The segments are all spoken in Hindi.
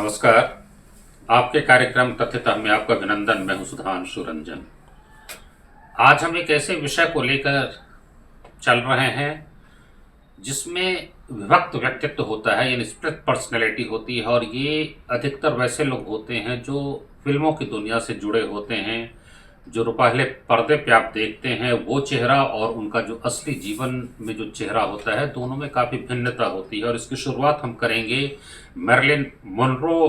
नमस्कार। आपके कार्यक्रम तथ्यतः में आपका अभिनंदन। मैं हूं सुधांशु रंजन। आज हम एक ऐसे विषय को लेकर चल रहे हैं जिसमें विभक्त व्यक्तित्व होता है, यानी स्प्लिट पर्सनैलिटी होती है। और ये अधिकतर वैसे लोग होते हैं जो फिल्मों की दुनिया से जुड़े होते हैं। जो पहले पर्दे पे आप देखते हैं वो चेहरा और उनका जो असली जीवन में जो चेहरा होता है, दोनों में काफ़ी भिन्नता होती है। और इसकी शुरुआत हम करेंगे मैरिलिन मोनरो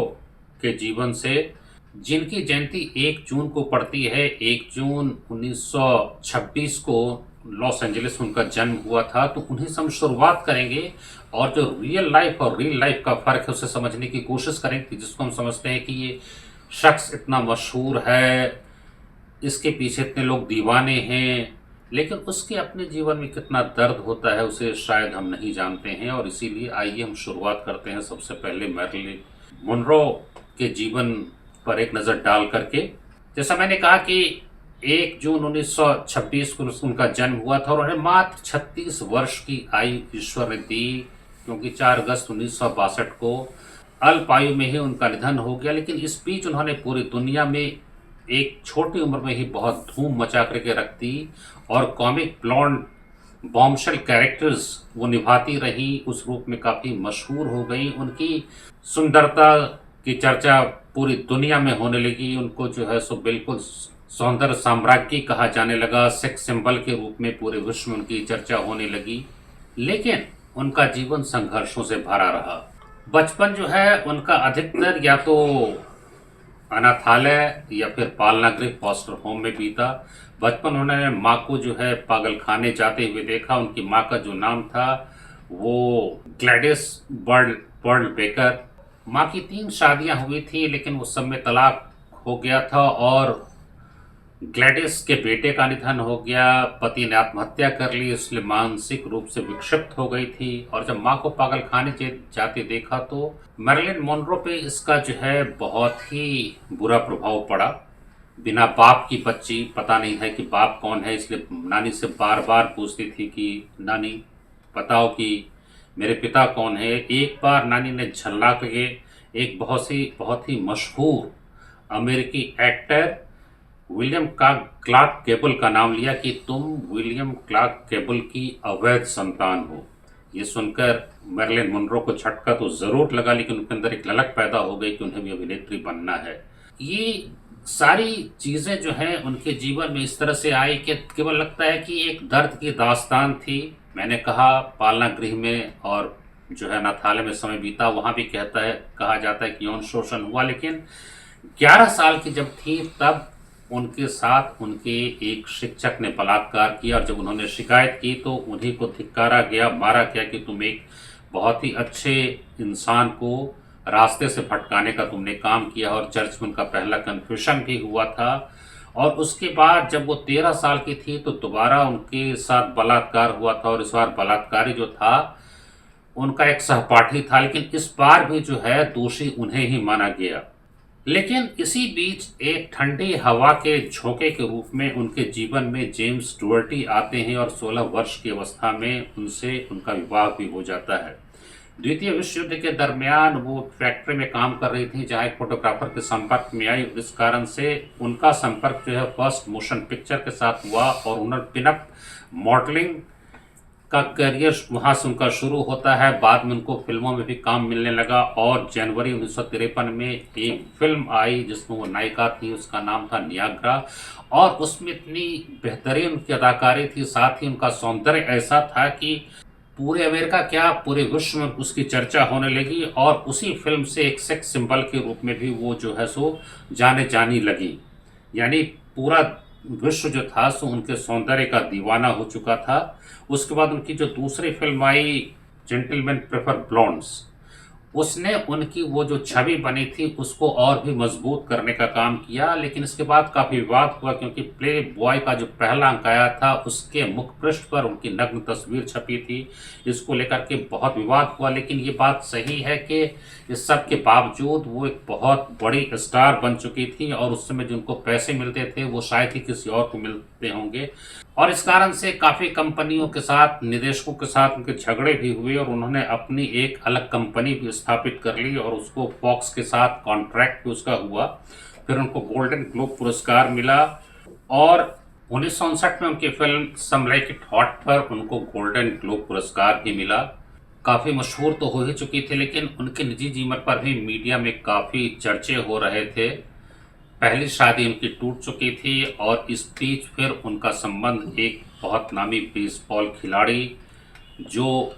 के जीवन से, जिनकी जयंती 1 जून को पड़ती है। 1 जून 1926 को लॉस एंजलिस में उनका जन्म हुआ था। तो उन्हीं से हम शुरुआत करेंगे और जो रियल लाइफ और रियल लाइफ का फ़र्क है उसे समझने की कोशिश करेंगे, जिसको हम समझते हैं कि ये शख्स इतना मशहूर है, इसके पीछे इतने लोग दीवाने हैं, लेकिन उसके अपने जीवन में कितना दर्द होता है उसे शायद हम नहीं जानते हैं। और इसीलिए आइए हम शुरुआत करते हैं सबसे पहले मैरिलिन मोनरो के जीवन पर एक नज़र डाल करके। जैसा मैंने कहा कि 1 जून 1926 को उनका जन्म हुआ था और उन्हें मात्र 36 वर्ष की आयु ईश्वर ने दी, क्योंकि 4 अगस्त 1962 को अल्प आयु में ही उनका निधन हो गया। लेकिन इस बीच उन्होंने पूरी दुनिया में एक छोटी उम्र में ही बहुत धूम मचा करके रख दी और कॉमिक ब्लॉन्ड बॉम्बशेल कैरेक्टर्स वो निभाती रही, उस रूप में काफ़ी मशहूर हो गई। उनकी सुंदरता की चर्चा पूरी दुनिया में होने लगी। उनको जो है सो बिल्कुल सौंदर्य साम्राज्ञी कहा जाने लगा। सेक्स सिंबल के रूप में पूरे विश्व में उनकी चर्चा होने लगी। लेकिन उनका जीवन संघर्षों से भरा रहा। बचपन जो है उनका अधिकतर या तो अनाथालय या फिर पालना गृह फॉस्टर होम में बीता। बचपन उन्होंने माँ को जो है पागल खाने जाते हुए देखा। उनकी माँ का जो नाम था वो ग्लैडिस बर्ल बेकर। माँ की 3 शादियाँ हुई थी, लेकिन उस सब में तलाक हो गया था और ग्लैडिस के बेटे का निधन हो गया। पति ने आत्महत्या कर ली, इसलिए मानसिक रूप से विक्षिप्त हो गई थी। और जब माँ को पागल खाने जाते देखा तो मैरिलिन मोनरो पे इसका जो है बहुत ही बुरा प्रभाव पड़ा। बिना बाप की बच्ची, पता नहीं है कि बाप कौन है, इसलिए नानी से बार बार पूछती थी कि नानी बताओ कि मेरे पिता कौन है। एक बार नानी ने झल्ला के एक बहुत ही मशहूर अमेरिकी एक्टर विलियम क्लार्क गैबल का नाम लिया कि तुम विलियम क्लार्क गैबल की अवैध संतान हो। ये सुनकर मैरिलिन मोनरो को झटका तो ज़रूर लगा, लेकिन उनके अंदर एक ललक पैदा हो गई कि उन्हें भी अभिनेत्री बनना है। ये सारी चीज़ें जो हैं उनके जीवन में इस तरह से आई कि केवल लगता है कि एक दर्द की दास्तान थी। मैंने कहा पालना गृह में और जो है अनाथालय में समय बीता, वहाँ भी कहा जाता है कि यौन शोषण हुआ। लेकिन 11 साल की जब थी तब उनके साथ उनके एक शिक्षक ने बलात्कार किया। और जब उन्होंने शिकायत की तो उन्हीं को धिक्कारा गया, मारा गया कि तुम एक बहुत ही अच्छे इंसान को रास्ते से भटकाने का तुमने काम किया। और चर्च में उनका पहला कन्फ्यूशन भी हुआ था। और उसके बाद जब वो 13 साल की थी तो दोबारा उनके साथ बलात्कार हुआ था। और इस बार बलात्कारी जो था उनका एक सहपाठी था, लेकिन इस बार भी जो है दोषी उन्हें ही माना गया। लेकिन इसी बीच एक ठंडी हवा के झोंके के रूप में उनके जीवन में जेम्स डुवर्टी आते हैं और 16 वर्ष की अवस्था में उनसे उनका विवाह भी हो जाता है। द्वितीय विश्व युद्ध के दरमियान वो फैक्ट्री में काम कर रही थी जहां एक फोटोग्राफर के संपर्क में आई। इस कारण से उनका संपर्क जो है फर्स्ट मोशन पिक्चर के साथ हुआ और उन्होंने पिनअप मॉडलिंग का करियर वहाँ से उनका शुरू होता है। बाद में उनको फिल्मों में भी काम मिलने लगा और जनवरी 1953 में एक फिल्म आई जिसमें वो नायिका थी, उसका नाम था नियाग्रा। और उसमें इतनी बेहतरीन उनकी अदाकारी थी, साथ ही उनका सौंदर्य ऐसा था कि पूरे अमेरिका क्या पूरे विश्व में उसकी चर्चा होने लगी। और उसी फिल्म से एक सेक्स सिंबल के रूप में भी वो जो है सो जाने जानी लगी। यानी पूरा विश्व जो था सो उनके सौंदर्य का दीवाना हो चुका था। उसके बाद उनकी जो दूसरी फिल्म आई जेंटलमैन प्रेफर ब्लॉन्ड्स, उसने उनकी वो जो छवि बनी थी उसको और भी मजबूत करने का काम किया। लेकिन इसके बाद काफ़ी विवाद हुआ क्योंकि प्ले बॉय का जो पहला अंक आया था उसके मुख पृष्ठ पर उनकी नग्न तस्वीर छपी थी। इसको लेकर के बहुत विवाद हुआ। लेकिन ये बात सही है कि इस सब के बावजूद वो एक बहुत बड़ी स्टार बन चुकी थी और उस समय जो उनको पैसे मिलते थे वो शायद ही किसी और को सकते होंगे। और इस कारण से काफ़ी कंपनियों के साथ, निदेशकों के साथ उनके झगड़े भी हुए और उन्होंने अपनी एक अलग कंपनी भी स्थापित कर ली और उसको फॉक्स के साथ कॉन्ट्रैक्ट भी उसका हुआ। फिर उनको गोल्डन ग्लोब पुरस्कार मिला और 1959 में उनकी film Some Like It Hot पर उनको गोल्डन ग्लोब पुरस्कार भी मिला। काफ़ी मशहूर तो हो ही चुकी थी, लेकिन उनके निजी जीवन पर भी मीडिया में काफ़ी चर्चे हो रहे थे। पहली शादी उनकी टूट चुकी थी और इस बीच फिर उनका संबंध एक बहुत नामी बेसबॉल खिलाड़ी जो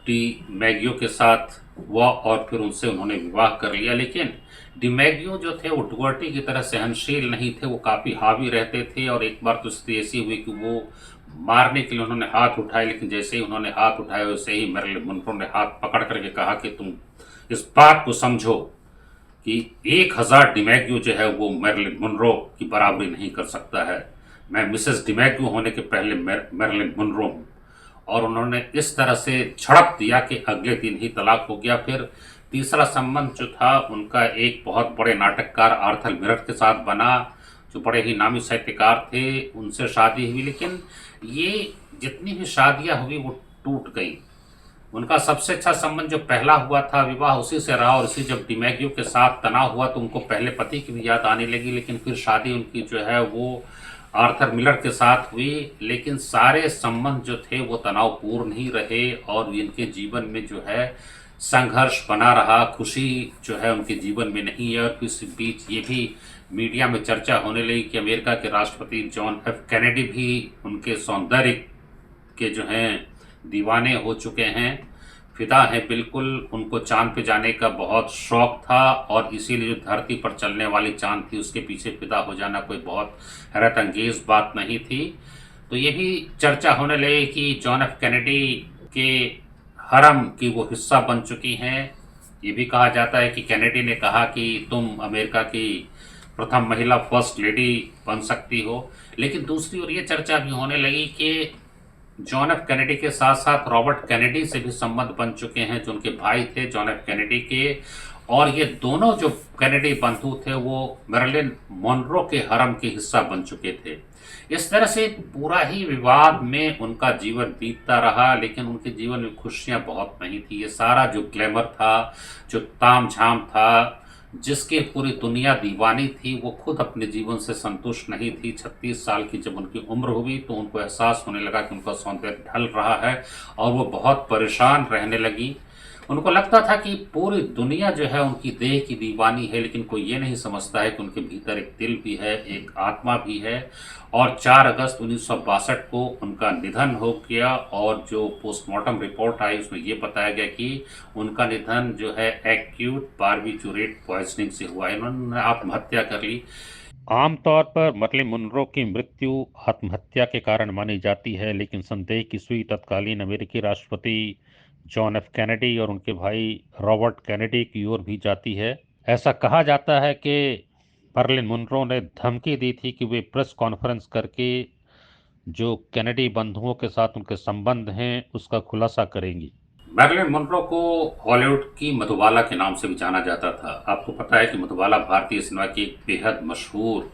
डी मैगियो के साथ हुआ और फिर उनसे उन्होंने विवाह कर लिया। लेकिन डी मैगियो जो थे वो डुअर्टी की तरह सहनशील नहीं थे, वो काफ़ी हावी रहते थे और एक बार तो स्थिति ऐसी हुई कि वो मारने के लिए उन्होंने हाथ उठाए, लेकिन जैसे ही उन्होंने हाथ उठाए वैसे ही मैरिलिन मनरो ने हाथ पकड़ करके कहा कि तुम इस बात को समझो कि 1000 डिमैग्यो जो है वो मैरिलिन मनरो की बराबरी नहीं कर सकता है। मैं मिसेस डिमैग्यो होने के पहले मैरिलिन मनरो हूँ। और उन्होंने इस तरह से झड़प दिया कि अगले दिन ही तलाक हो गया। फिर तीसरा संबंध जो था उनका एक बहुत बड़े नाटककार आर्थर मिलर के साथ बना, जो बड़े ही नामी साहित्यकार थे, उनसे शादी हुई। लेकिन ये जितनी भी शादियां हुई वो टूट गई। उनका सबसे अच्छा संबंध जो पहला हुआ था विवाह उसी से रहा और इसी जब डिमैगियो के साथ तनाव हुआ तो उनको पहले पति की भी याद आने लगी। लेकिन फिर शादी उनकी जो है वो आर्थर मिलर के साथ हुई। लेकिन सारे संबंध जो थे वो तनावपूर्ण ही रहे और इनके जीवन में जो है संघर्ष बना रहा, खुशी जो है उनके जीवन में नहीं है। और इस बीच ये भी मीडिया में चर्चा होने लगी कि अमेरिका के राष्ट्रपति जॉन एफ कैनेडी भी उनके सौंदर्य के जो हैं दीवाने हो चुके हैं, फिदा हैं बिल्कुल। उनको चांद पे जाने का बहुत शौक था और इसीलिए जो धरती पर चलने वाली चांद थी उसके पीछे फिदा हो जाना कोई बहुत हैरत अंगेज बात नहीं थी। तो ये भी चर्चा होने लगी कि जॉन एफ कैनेडी के हरम की वो हिस्सा बन चुकी हैं। ये भी कहा जाता है कि कैनेडी ने कहा कि तुम अमेरिका की प्रथम महिला फर्स्ट लेडी बन सकती हो। लेकिन दूसरी ओर ये चर्चा भी होने लगी कि जॉन एफ कैनेडी के साथ साथ रॉबर्ट कैनेडी से भी संबंध बन चुके हैं, जो उनके भाई थे जॉन एफ कैनेडी के। और ये दोनों जो कैनेडी बंधु थे वो मैरिलिन मोनरो के हरम के हिस्सा बन चुके थे। इस तरह से पूरा ही विवाद में उनका जीवन बीतता रहा, लेकिन उनके जीवन में खुशियां बहुत नहीं थी। ये सारा जो ग्लैमर था, जो तामझाम था, जिसके पूरी दुनिया दीवानी थी, वो खुद अपने जीवन से संतुष्ट नहीं थी। 36 साल की जब उनकी उम्र हुई तो उनको एहसास होने लगा कि उनका सौंदर्य ढल रहा है और वो बहुत परेशान रहने लगी। उनको लगता था कि पूरी दुनिया जो है उनकी देह की दीवानी है, लेकिन कोई ये नहीं समझता है कि उनके भीतर एक दिल भी है, एक आत्मा भी है। और 4 अगस्त 1962 को उनका निधन हो गया और जो पोस्टमार्टम रिपोर्ट आई उसमें ये बताया गया कि उनका निधन जो है एक्यूट बार्बिचूरेट पॉइजनिंग से हुआ है। इन्होंने आत्महत्या कर ली। आमतौर पर मर्लिन मुनरो की मृत्यु आत्महत्या के कारण मानी जाती है, लेकिन संदेह की सुई तत्कालीन अमेरिकी राष्ट्रपति जॉन एफ कैनेडी और उनके भाई रॉबर्ट कैनेडी की ओर भी जाती है। ऐसा कहा जाता है कि मर्लिन मुनरो ने धमकी दी थी कि वे प्रेस कॉन्फ्रेंस करके जो कैनेडी बंधुओं के साथ उनके संबंध हैं उसका खुलासा करेंगी। मैरिलिन मोनरो को हॉलीवुड की मधुबाला के नाम से भी जाना जाता था। आपको पता है कि मधुबाला भारतीय सिनेमा की एक बेहद मशहूर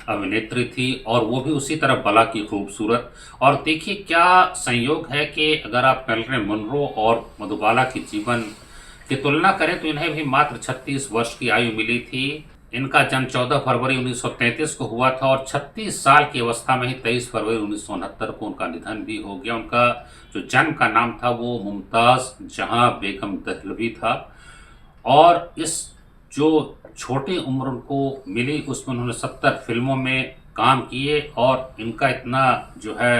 अभिनेत्री थी और वो भी उसी तरह बला की खूबसूरत। और देखिए क्या संयोग है कि अगर आप मैरिलिन मोनरो और मधुबाला के जीवन की तुलना करें तो इन्हें भी मात्र 36 वर्ष की आयु मिली थी। इनका जन्म 14 फरवरी 1933 को हुआ था और 36 साल की अवस्था में ही 23 फरवरी 1969 को उनका निधन भी हो गया। उनका जो जन्म का नाम था वो मुमताज़ जहां बेगम दहलवी था। और इस जो छोटी उम्र उनको मिली उसमें उन्होंने 70 फिल्मों में काम किए और इनका इतना जो है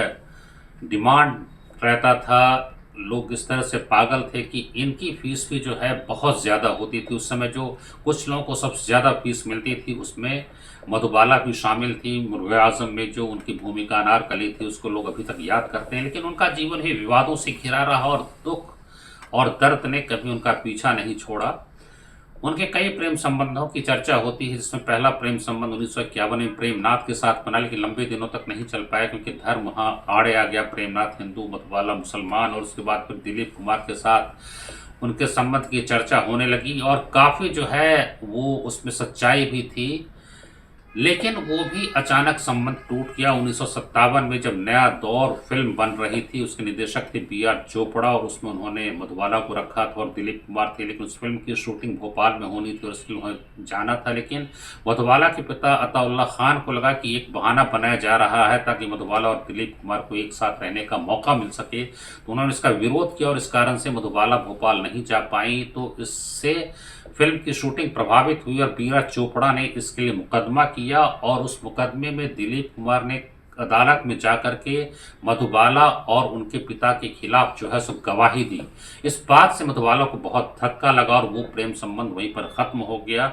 डिमांड रहता था, लोग इस तरह से पागल थे कि इनकी फीस भी जो है बहुत ज़्यादा होती थी। उस समय जो कुछ लोगों को सबसे ज़्यादा फीस मिलती थी उसमें मधुबाला भी शामिल थी। मुर्गे आजम में जो उनकी भूमिका अनारकली थी उसको लोग अभी तक याद करते हैं। लेकिन उनका जीवन ही विवादों से घिरा रहा और दुख और दर्द ने कभी उनका पीछा नहीं छोड़ा। उनके कई प्रेम संबंधों की चर्चा होती है, जिसमें पहला प्रेम संबंध 1951 में प्रेमनाथ के साथ बना, लेकिन लंबे दिनों तक नहीं चल पाया क्योंकि धर्म वहाँ आड़े आ गया। प्रेमनाथ हिंदू, मधुबाला मुसलमान। और उसके बाद फिर दिलीप कुमार के साथ उनके संबंध की चर्चा होने लगी और काफ़ी जो है वो उसमें सच्चाई भी थी। लेकिन वो भी अचानक संबंध टूट गया 1957 में, जब नया दौर फिल्म बन रही थी। उसके निदेशक थे बी.आर. चोपड़ा और उसमें उन्होंने मधुबाला को रखा था और दिलीप कुमार थे, लेकिन उस फिल्म की शूटिंग भोपाल में होनी थी और इसलिए उन्हें जाना था। लेकिन मधुबाला के पिता अताउल्ला खान को लगा कि एक बहाना बनाया जा रहा है ताकि मधुबाला और दिलीप कुमार को एक साथ रहने का मौका मिल सके, तो उन्होंने इसका विरोध किया और इस कारण से मधुबाला भोपाल नहीं जा पाई। तो इससे फिल्म की शूटिंग प्रभावित हुई और बी.आर. चोपड़ा ने इसके लिए मुकदमा किया और उस मुकदमे में दिलीप कुमार ने अदालत में जाकर के मधुबाला और उनके पिता के खिलाफ जो है सो गवाही दी। इस बात से मधुबाला को बहुत धक्का लगा और वो प्रेम संबंध वहीं पर खत्म हो गया।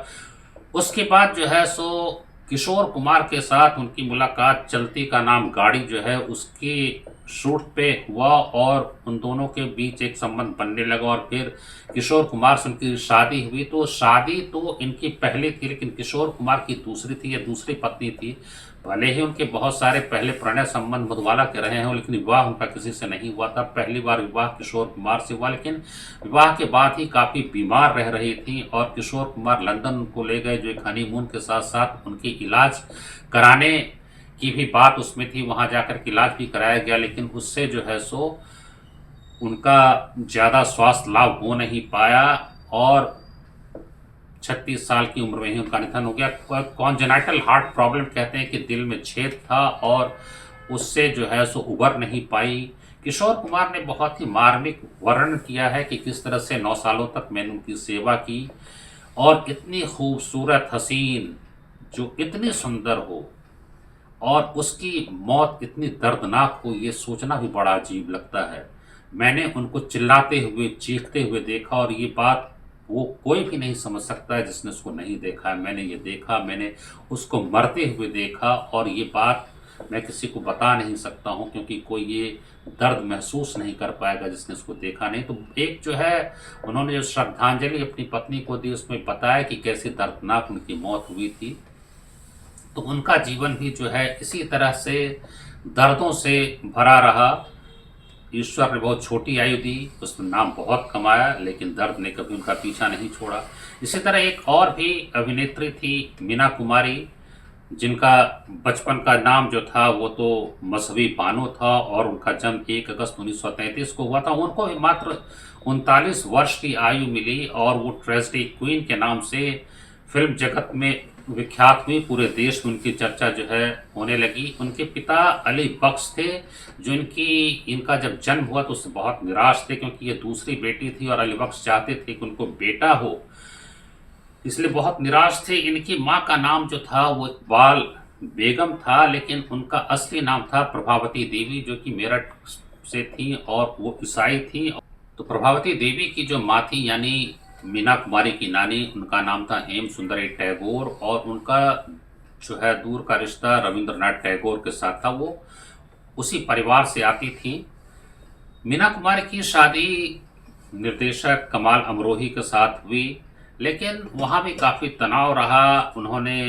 उसके बाद जो है सो किशोर कुमार के साथ उनकी मुलाकात चलती का नाम गाड़ी जो है उसकी शूट पे हुआ और उन दोनों के बीच एक संबंध बनने लगा और फिर किशोर कुमार से उनकी शादी हुई। तो शादी तो इनकी पहली थी, लेकिन किशोर कुमार की दूसरी थी, या दूसरी पत्नी थी। भले ही उनके बहुत सारे पहले प्रणय संबंध मधुबाला के रहे हैं, लेकिन विवाह उनका किसी से नहीं हुआ था। पहली बार विवाह किशोर कुमार से हुआ, लेकिन विवाह के बाद ही काफ़ी बीमार रह रही थी और किशोर कुमार लंदन उनको ले गए, जो एक हनीमून के साथ साथ उनकी इलाज कराने की भी बात उसमें थी। वहाँ जाकर के इलाज भी कराया गया, लेकिन उससे जो है सो उनका ज़्यादा स्वास्थ्य लाभ हो नहीं पाया और 36 साल की उम्र में ही उनका निधन हो गया। कॉन्जेनाइटल हार्ट प्रॉब्लम कहते हैं कि दिल में छेद था और उससे जो है सो उबर नहीं पाई। किशोर कुमार ने बहुत ही मार्मिक वर्णन किया है कि किस तरह से 9 सालों तक मैंने उनकी सेवा की और इतनी खूबसूरत हसीन जो इतनी सुंदर हो और उसकी मौत इतनी दर्दनाक हो, ये सोचना भी बड़ा अजीब लगता है। मैंने उनको चिल्लाते हुए चीखते हुए देखा और ये बात वो कोई भी नहीं समझ सकता है जिसने उसको नहीं देखा है। मैंने ये देखा, मैंने उसको मरते हुए देखा और ये बात मैं किसी को बता नहीं सकता हूँ, क्योंकि कोई ये दर्द महसूस नहीं कर पाएगा जिसने उसको देखा नहीं। तो एक जो है उन्होंने जो श्रद्धांजलि अपनी पत्नी को दी उसमें बताया कि कैसी दर्दनाक उनकी मौत हुई थी। तो उनका जीवन भी जो है इसी तरह से दर्दों से भरा रहा। ईश्वर ने बहुत छोटी आयु दी, उसने नाम बहुत कमाया, लेकिन दर्द ने कभी उनका पीछा नहीं छोड़ा। इसी तरह एक और भी अभिनेत्री थी मीना कुमारी, जिनका बचपन का नाम जो था वो तो मजहबी बानो था और उनका जन्म 1 अगस्त 1933 को हुआ था। उनको भी मात्र 39 वर्ष की आयु मिली और वो ट्रेजेडी क्वीन के नाम से फिल्म जगत में विख्यात हुई। पूरे देश में उनकी चर्चा जो है होने लगी। उनके पिता अली बख्श थे, जो इनका जब जन्म हुआ तो उससे बहुत निराश थे, क्योंकि ये दूसरी बेटी थी और अली बख्श चाहते थे कि उनको बेटा हो, इसलिए बहुत निराश थे। इनकी माँ का नाम जो था वो इकबाल बेगम था, लेकिन उनका असली नाम था प्रभावती देवी, जो कि मेरठ से थी और वो ईसाई थी। तो प्रभावती देवी की जो माँ थी यानी मीना कुमारी की नानी, उनका नाम था हेम सुंदरी टैगोर और उनका जो है दूर का रिश्ता रविंद्रनाथ टैगोर के साथ था। वो उसी परिवार से आती थी। मीना कुमारी की शादी निर्देशक कमाल अमरोही के साथ हुई, लेकिन वहाँ भी काफ़ी तनाव रहा। उन्होंने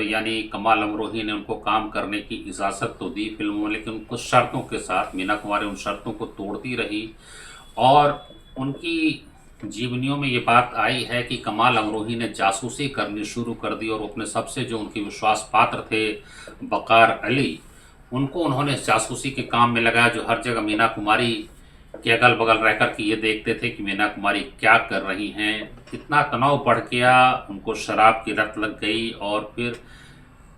यानी कमाल अमरोही ने उनको काम करने की इजाज़त तो दी फिल्मों में, लेकिन कुछ शर्तों के साथ। मीना कुमारी उन शर्तों को तोड़ती रही और उनकी जीवनियों में ये बात आई है कि कमाल अमरोही ने जासूसी करनी शुरू कर दी और अपने सबसे जो उनके विश्वास पात्र थे बकार अली, उनको उन्होंने जासूसी के काम में लगाया, जो हर जगह मीना कुमारी के अगल बगल रह कर के ये देखते थे कि मीना कुमारी क्या कर रही हैं। इतना तनाव बढ़ गया, उनको शराब की लत लग गई और फिर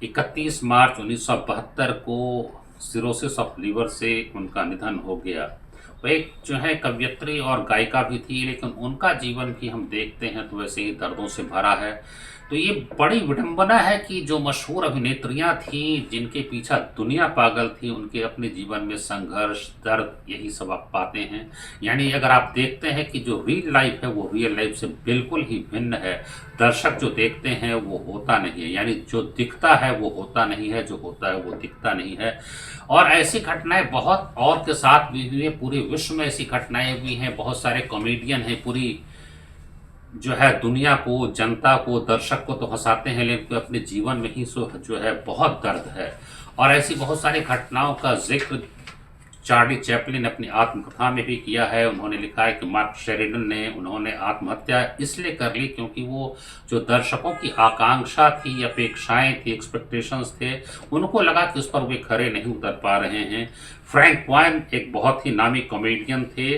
31 मार्च 1972 को सिरोसिस ऑफ लीवर से उनका निधन हो गया। वो एक जो है कवयित्री और गायिका भी थी, लेकिन उनका जीवन भी हम देखते हैं तो वैसे ही दर्दों से भरा है। तो ये बड़ी विडंबना है कि जो मशहूर अभिनेत्रियां थीं, जिनके पीछे दुनिया पागल थी, उनके अपने जीवन में संघर्ष, दर्द, यही सब आप पाते हैं। यानी अगर आप देखते हैं कि जो रियल लाइफ है वो रियल लाइफ से बिल्कुल ही भिन्न है। दर्शक जो देखते हैं वो होता नहीं है, यानी जो दिखता है वो होता नहीं है, जो होता है वो दिखता नहीं है। और ऐसी घटनाएं बहुत और के साथ भी हुई है। पूरे विश्व में ऐसी घटनाएं हुई हैं। बहुत सारे कॉमेडियन हैं, पूरी जो है दुनिया को, जनता को, दर्शक को तो हंसाते हैं, लेकिन अपने जीवन में ही जो है बहुत दर्द है। और ऐसी बहुत सारी घटनाओं का जिक्र चार्ली चैपलिन ने अपनी आत्मकथा में भी किया है। उन्होंने लिखा है कि मार्क शेरिडन ने उन्होंने आत्महत्या इसलिए कर ली क्योंकि वो जो दर्शकों की आकांक्षा थी, अपेक्षाएं थी, एक्सपेक्टेशंस थे, उनको लगा कि उस पर वे खरे नहीं उतर पा रहे हैं। फ्रैंक क्वाइन एक बहुत ही नामी कॉमेडियन थे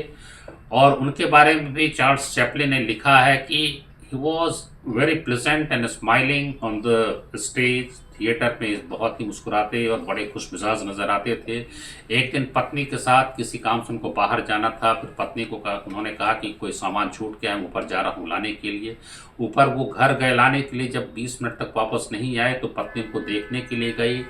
और उनके बारे में भी चार्ल्स चैपलिन ने लिखा है कि he was very pleasant and smiling on the stage. Theatre में बहुत ही मुस्कुराते और बड़े खुश मिजाज नजर आते थे। एक दिन पत्नी के साथ किसी काम से उनको बाहर जाना था, फिर पत्नी को उन्होंने कहा कि कोई सामान छूट गया, मैं ऊपर जा रहा हूँ लाने के लिए। ऊपर वो घर गए लाने के लिए, जब 20 मिनट तक वापस नहीं आए तो पत्नी को देखने के लिए गई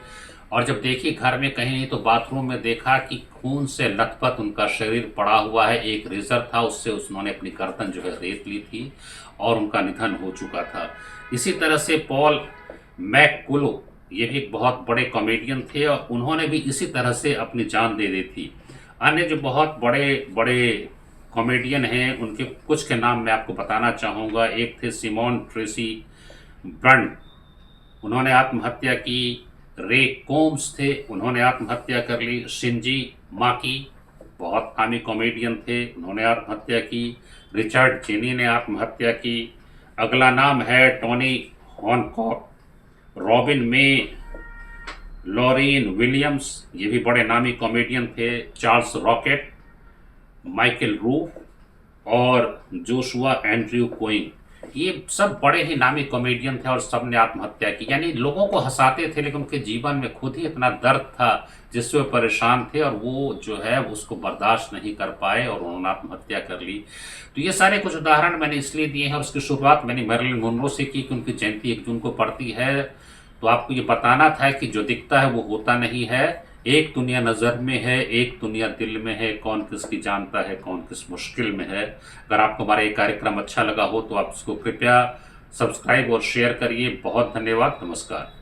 और जब देखी घर में कहीं नहीं तो बाथरूम में देखा कि खून से लथपथ उनका शरीर पड़ा हुआ है। एक रेजर था, उससे उन्होंने अपनी गर्दन जो है रेत ली थी और उनका निधन हो चुका था। इसी तरह से पॉल मैककुलो, ये भी एक बहुत बड़े कॉमेडियन थे और उन्होंने भी इसी तरह से अपनी जान दे दी थी। अन्य जो बहुत बड़े बड़े कॉमेडियन हैं उनके कुछ के नाम मैं आपको बताना चाहूँगा। एक थे सिमोन ट्रेसी ब्रंट, उन्होंने आत्महत्या की। रे कोम्स थे, उन्होंने आत्महत्या कर ली। शिंजी माकी बहुत नामी कॉमेडियन थे, उन्होंने आत्महत्या की। रिचर्ड चेनी ने आत्महत्या की। अगला नाम है टोनी हॉनकॉक, रॉबिन मे, लॉरेन विलियम्स, ये भी बड़े नामी कॉमेडियन थे। चार्ल्स रॉकेट, माइकल रूफ और जोशुआ एंड्रयू कोइन, ये सब बड़े ही नामी कॉमेडियन थे और सब ने आत्महत्या की। यानी लोगों को हंसाते थे लेकिन उनके जीवन में खुद ही इतना दर्द था जिससे वो परेशान थे और वो जो है उसको बर्दाश्त नहीं कर पाए और उन्होंने आत्महत्या कर ली। तो ये सारे कुछ उदाहरण मैंने इसलिए दिए हैं और उसकी शुरुआत मैंने मैरिलन मोनरो से की कि उनकी जयंती 1 जून को पड़ती है। तो आपको ये बताना था कि जो दिखता है वो होता नहीं है। एक दुनिया नज़र में है, एक दुनिया दिल में है, कौन किसकी जानता है, कौन किस मुश्किल में है। अगर आपको हमारा ये कार्यक्रम अच्छा लगा हो तो आप इसको कृपया सब्सक्राइब और शेयर करिए। बहुत धन्यवाद, नमस्कार।